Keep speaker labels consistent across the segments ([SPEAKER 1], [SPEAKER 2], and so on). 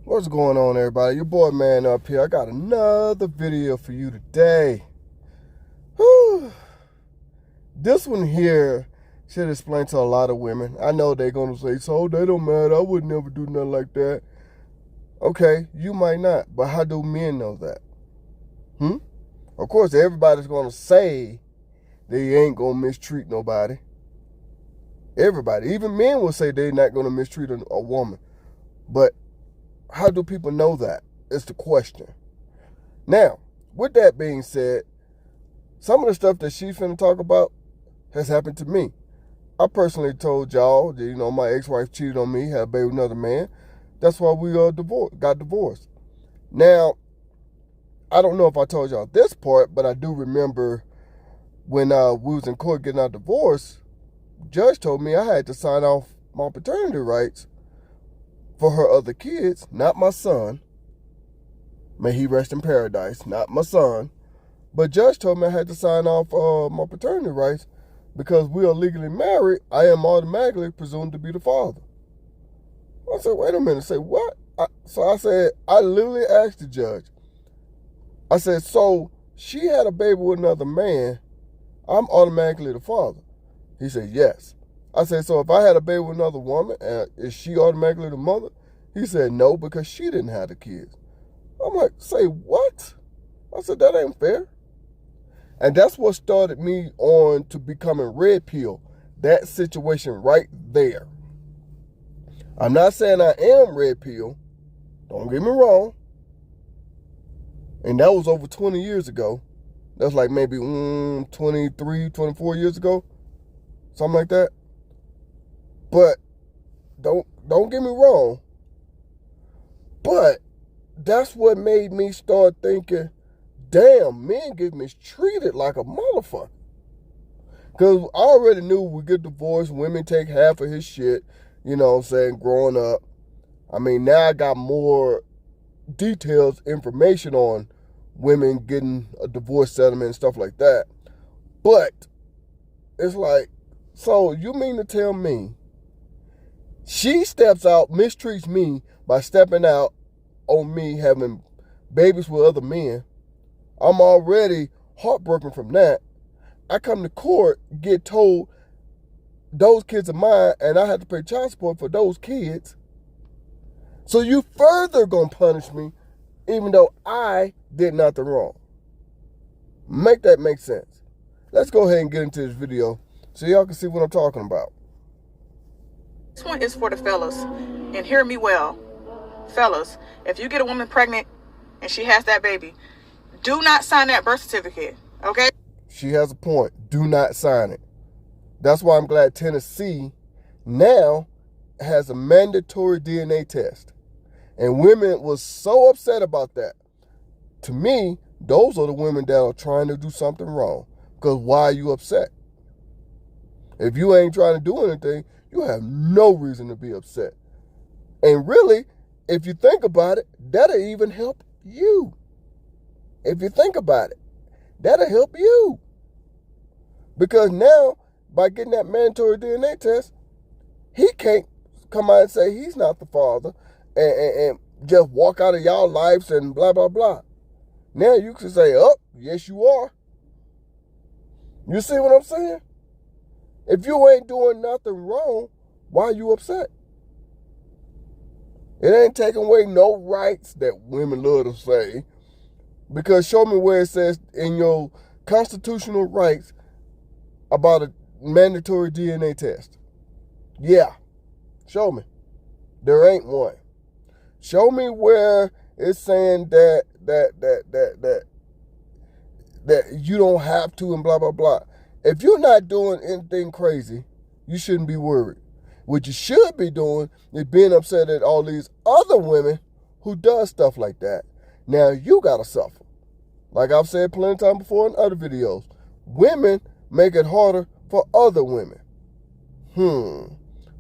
[SPEAKER 1] What's going on, everybody? Your boy Man up here. I got another video for you today. Whew. This one here should explain to a lot of women. I know they're going to say, so they don't matter. I would never do nothing like that. Okay, you might not, but how do men know that? Of course, everybody's going to say they ain't going to mistreat nobody. Everybody, even men will say they're not going to mistreat a woman. But how do people know that? Is the question. Now, with that being said, some of the stuff that she's finna talk about has happened to me. I personally told y'all that, my ex-wife cheated on me, had a baby with another man. That's why we got divorced. Now, I don't know if I told y'all this part, but I do remember when we was in court getting our divorce, judge told me I had to sign off my paternity rights for her other kids, not my son. May he rest in paradise, not my son. But judge told me I had to sign off my paternity rights because we are legally married. I am automatically presumed to be the father. I said, wait a minute. Say what? So I said, I literally asked the judge. I said, so she had a baby with another man. I'm automatically the father. He said, yes. I said, so if I had a baby with another woman, is she automatically the mother? He said, no, because she didn't have the kids. I'm like, say what? I said, that ain't fair. And that's what started me on to becoming red pill. That situation right there. I'm not saying I am red pill. Don't get me wrong. And that was over 20 years ago. That's like maybe 23, 24 years ago. Something like that. But don't get me wrong. But that's what made me start thinking, damn, men get mistreated like a motherfucker. Because I already knew we get divorced, women take half of his shit, growing up. I mean, now I got more details, information on women getting a divorce settlement and stuff like that. But it's like, so you mean to tell me she steps out, mistreats me by stepping out on me having babies with other men? I'm already heartbroken from that. I come to court, get told those kids are mine, and I have to pay child support for those kids. So you further gonna punish me, even though I did nothing wrong. Make that make sense. Let's go ahead and get into this video so y'all can see what I'm talking about.
[SPEAKER 2] This one is for the fellas, and hear me well. Fellas, if you get a woman pregnant and she has that baby, do not sign that birth certificate, okay?
[SPEAKER 1] She has a point. Do not sign it. That's why I'm glad Tennessee now has a mandatory DNA test. And women was so upset about that. To me, those are the women that are trying to do something wrong. Because why are you upset? If you ain't trying to do anything, you have no reason to be upset. And really, if you think about it, that'll even help you. If you think about it, that'll help you. Because now, by getting that mandatory DNA test, he can't come out and say he's not the father and just walk out of y'all lives and blah, blah, blah. Now you can say, oh, yes, you are. You see what I'm saying? If you ain't doing nothing wrong, why are you upset? It ain't taking away no rights that women love to say. Because show me where it says in your constitutional rights about a mandatory DNA test. Yeah. Show me. There ain't one. Show me where it's saying that you don't have to and blah, blah, blah. If you're not doing anything crazy, you shouldn't be worried. What you should be doing is being upset at all these other women who does stuff like that. Now you gotta suffer. Like I've said plenty of times before in other videos, women make it harder for other women.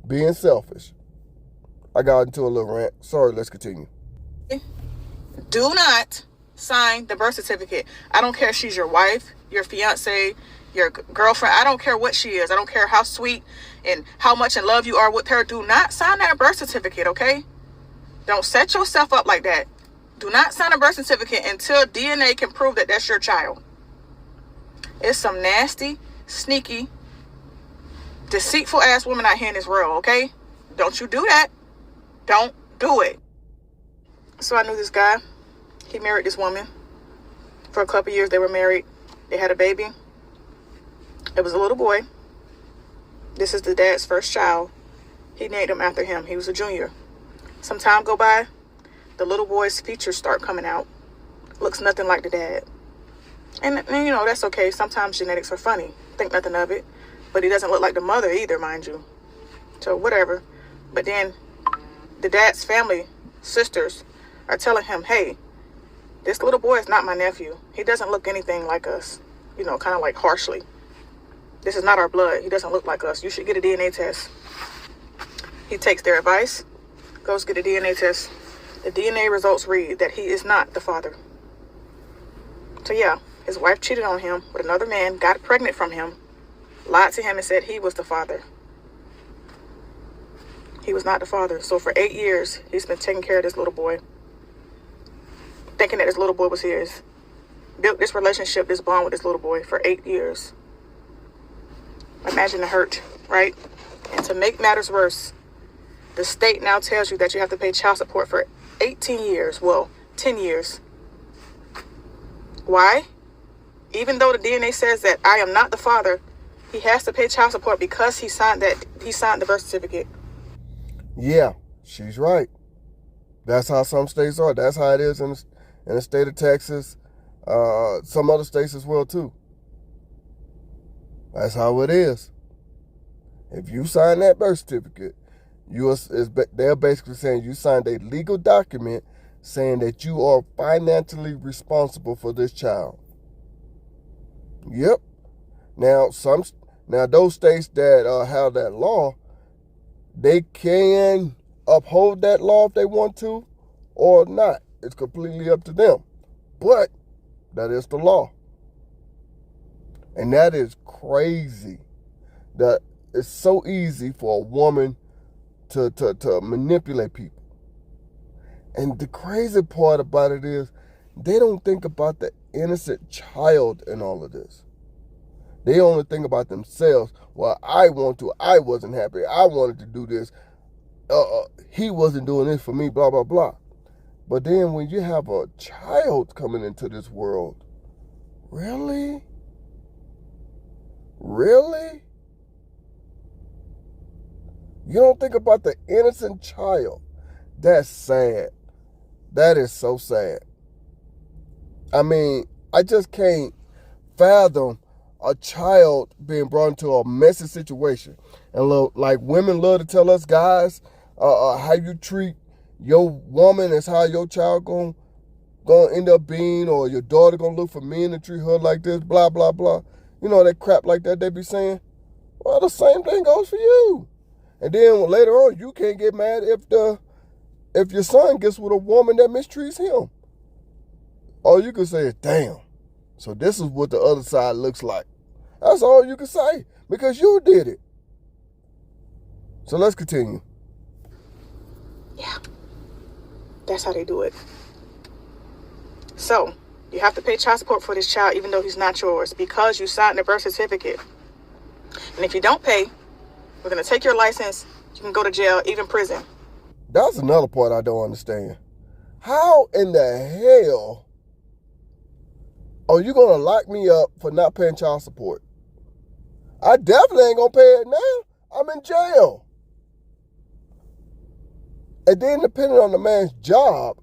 [SPEAKER 1] Being selfish. I got into a little rant. Sorry, let's continue.
[SPEAKER 2] Do not sign the birth certificate. I don't care if she's your wife, your fiance, your girlfriend. I don't care what she is. I don't care how sweet and how much in love you are with her. Do not sign that birth certificate, okay? Don't set yourself up like that. Do not sign a birth certificate until DNA can prove that that's your child. It's some nasty, sneaky, deceitful ass women out here in this world, okay? Don't you do that. Don't do it. So I knew this guy. He married this woman. For a couple years, they were married. They had a baby. It was a little boy. This is the dad's first child. He named him after him. He was a junior. Some time go by. The little boy's features start coming out. Looks nothing like the dad. And you know, that's okay. Sometimes genetics are funny. Think nothing of it. But he doesn't look like the mother either, mind you. So whatever. But then the dad's family, sisters, are telling him, hey, this little boy is not my nephew. He doesn't look anything like us. You know, kind of like harshly. This is not our blood. He doesn't look like us. You should get a DNA test. He takes their advice, goes get a DNA test. The DNA results read that he is not the father. So yeah, his wife cheated on him with another man, got pregnant from him, lied to him and said he was the father. He was not the father. So for 8 years, he's been taking care of this little boy, thinking that this little boy was his. Built this relationship, this bond with this little boy for 8 years. Imagine the hurt, right? And to make matters worse, the state now tells you that you have to pay child support for 18 years. Well, 10 years. Why? Even though the DNA says that I am not the father, he has to pay child support because he signed the birth certificate.
[SPEAKER 1] Yeah, she's right. That's how some states are. That's how it is in the state of Texas. Some other states as well, too. That's how it is. If you sign that birth certificate, they're basically saying you signed a legal document saying that you are financially responsible for this child. Yep. Now those states that have that law, they can uphold that law if they want to or not. It's completely up to them. But that is the law. And that is crazy. That it's so easy for a woman to manipulate people. And the crazy part about it is they don't think about the innocent child in all of this. They only think about themselves. Well, I wasn't happy. I wanted to do this. He wasn't doing this for me, blah, blah, blah. But then when you have a child coming into this world, really? Really? You don't think about the innocent child. That's sad. That is so sad. I mean, I just can't fathom a child being brought into a messy situation. And like women love to tell us guys, how you treat your woman is how your child gonna end up being, or your daughter gonna look for men to treat her like this, blah, blah, blah. You know, that crap like that they be saying. Well, the same thing goes for you. And then later on, you can't get mad if your son gets with a woman that mistreats him. All you can say is, damn. So this is what the other side looks like. That's all you can say, because you did it. So let's continue.
[SPEAKER 2] Yeah. That's how they do it. So, you have to pay child support for this child even though he's not yours because you signed the birth certificate. And if you don't pay, we're going to take your license. You can go to jail, even prison.
[SPEAKER 1] That's another part I don't understand. How in the hell are you going to lock me up for not paying child support? I definitely ain't going to pay it now. I'm in jail. And then depending on the man's job,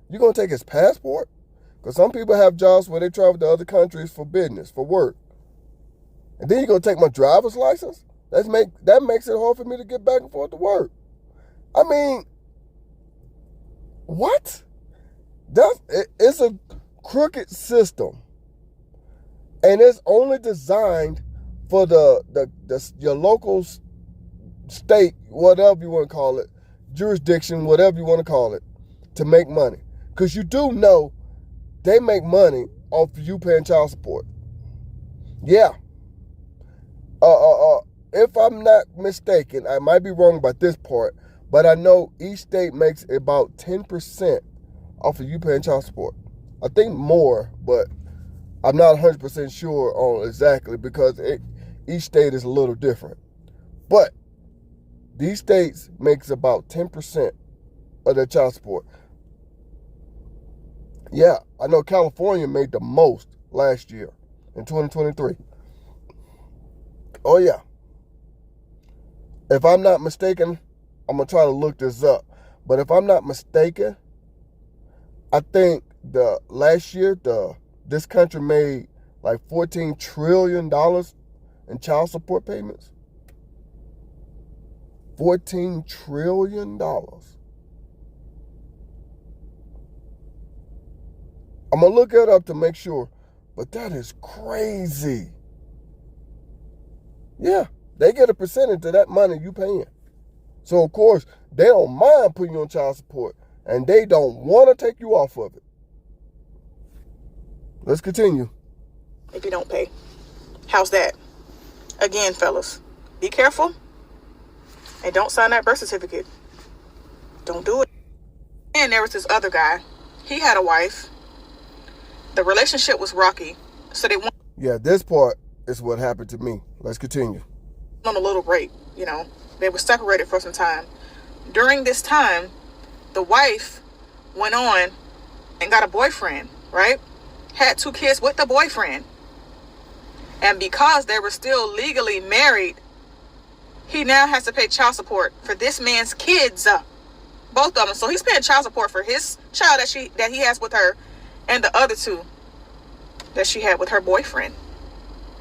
[SPEAKER 1] you're going to take his passport? Because some people have jobs where they travel to other countries for business, for work. And then you're going to take my driver's license? That makes it hard for me to get back and forth to work. I mean, what? It's a crooked system. And it's only designed for your local state, whatever you want to call it, jurisdiction, whatever you want to call it, to make money. Because you do know they make money off of you paying child support. Yeah. If I'm not mistaken, I might be wrong about this part, But I know each state makes about 10% off of you paying child support. I think more, but I'm not 100% sure on exactly because each state is a little different. But these states makes about 10% of their child support. Yeah, I know California made the most last year in 2023. Oh yeah. If I'm not mistaken, I'm going to try to look this up. But if I'm not mistaken, I think last year this country made like $14 trillion in child support payments. $14 trillion. I'm going to look it up to make sure. But that is crazy. Yeah, they get a percentage of that money you paying. So, of course, they don't mind putting you on child support. And they don't want to take you off of it. Let's continue.
[SPEAKER 2] If you don't pay. How's that? Again, fellas, be careful. And don't sign that birth certificate. Don't do it. And there was this other guy. He had a wife. The relationship was rocky. So they went
[SPEAKER 1] Yeah, this part is what happened to me. Let's continue.
[SPEAKER 2] On a little break, They were separated for some time. During this time, the wife went on and got a boyfriend, right? Had 2 kids with the boyfriend. And because they were still legally married, he now has to pay child support for this man's kids. Both of them. So he's paying child support for his child that he has with her and the other 2 that she had with her boyfriend.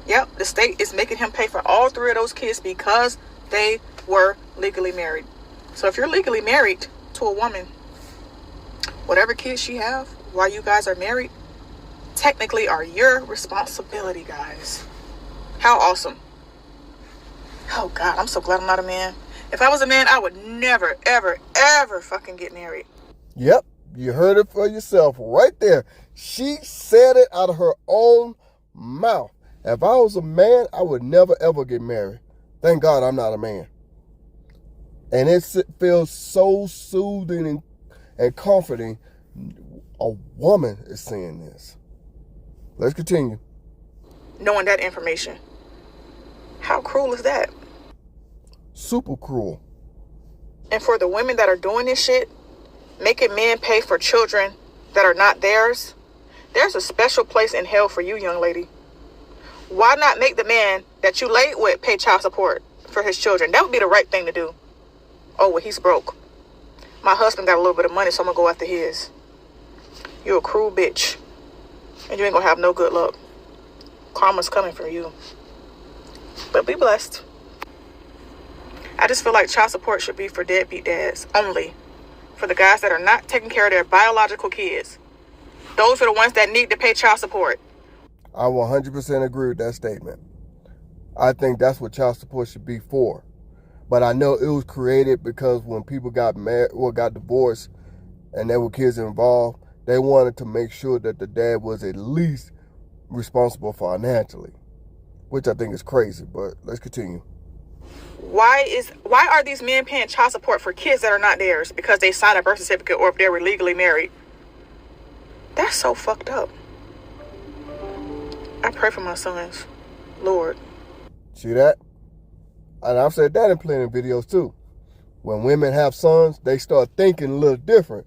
[SPEAKER 2] Yep, the state is making him pay for all 3 of those kids because they were legally married. So if you're legally married to a woman, whatever kids she have while you guys are married, technically are your responsibility, guys. How awesome. Oh God, I'm so glad I'm not a man. If I was a man, I would never, ever, ever fucking get married.
[SPEAKER 1] Yep, you heard it for yourself right there. She said it out of her own mouth. If I was a man, I would never, ever get married. Thank God I'm not a man. And it feels so soothing and comforting. A woman is saying this. Let's continue.
[SPEAKER 2] Knowing that information. How cruel is that?
[SPEAKER 1] Super cruel.
[SPEAKER 2] And for the women that are doing this shit, making men pay for children that are not theirs, there's a special place in hell for you, young lady. Why not make the man that you laid with pay child support for his children? That would be the right thing to do. Oh, well, he's broke. My husband got a little bit of money, so I'm going to go after his. You're a cruel bitch. And you ain't going to have no good luck. Karma's coming for you. But be blessed. I just feel like child support should be for deadbeat dads only. For the guys that are not taking care of their biological kids. Those are the ones that need to pay child support.
[SPEAKER 1] I 100% agree with that statement. I think that's what child support should be for. But I know it was created because when people got married or got divorced and there were kids involved, they wanted to make sure that the dad was at least responsible financially, which I think is crazy, but let's continue.
[SPEAKER 2] Why are these men paying child support for kids that are not theirs because they signed a birth certificate or if they were legally married? That's so fucked up. I pray for my sons, Lord.
[SPEAKER 1] See that? And I've said that in plenty of videos too. When women have sons, they start thinking a little different.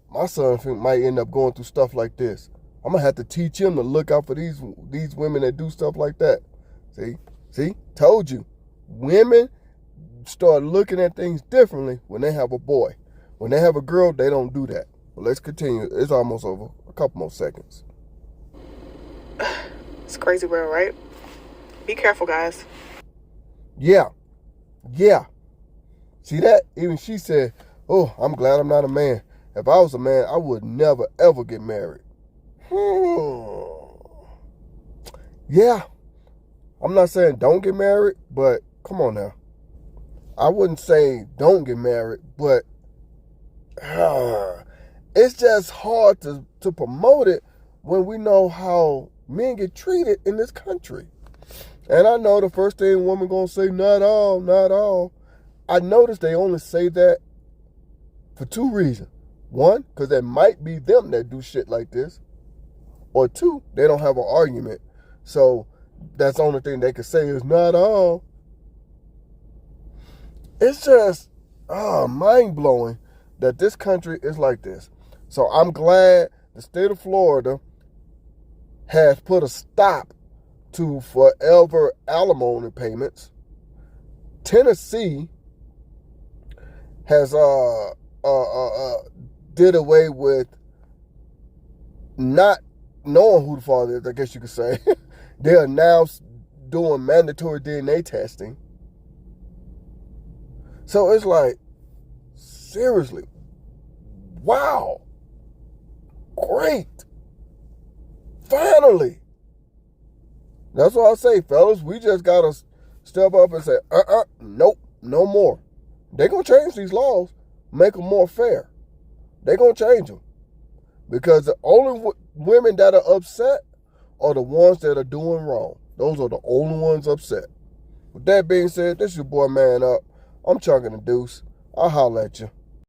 [SPEAKER 1] My son might end up going through stuff like this. I'm going to have to teach him to look out for these women that do stuff like that. See? Told you. Women start looking at things differently when they have a boy. When they have a girl, they don't do that. But let's continue. It's almost over. A couple more seconds.
[SPEAKER 2] It's a crazy world, right? Be careful, guys.
[SPEAKER 1] Yeah. See that? Even she said, oh, I'm glad I'm not a man. If I was a man, I would never, ever get married. Yeah. I'm not saying don't get married, but come on now. I wouldn't say don't get married, but it's just hard to promote it when we know how men get treated in this country. And I know the first thing women gonna say, not all. I noticed they only say that for two reasons. One, because it might be them that do shit like this. Or two, they don't have an argument. So that's the only thing they can say is not all. It's just mind-blowing that this country is like this. So I'm glad the state of Florida has put a stop to forever alimony payments. Tennessee has did away with not knowing who the father is, I guess you could say. They are now doing mandatory DNA testing. So it's like, seriously, wow, great, finally. That's what I say, fellas. We just gotta step up and say, nope, no more. They're gonna change these laws, make them more fair. They're gonna change them. Because the only women that are upset are the ones that are doing wrong. Those are the only ones upset. With that being said, this is your boy Man Up. I'm chugging the deuce. I'll holler at you.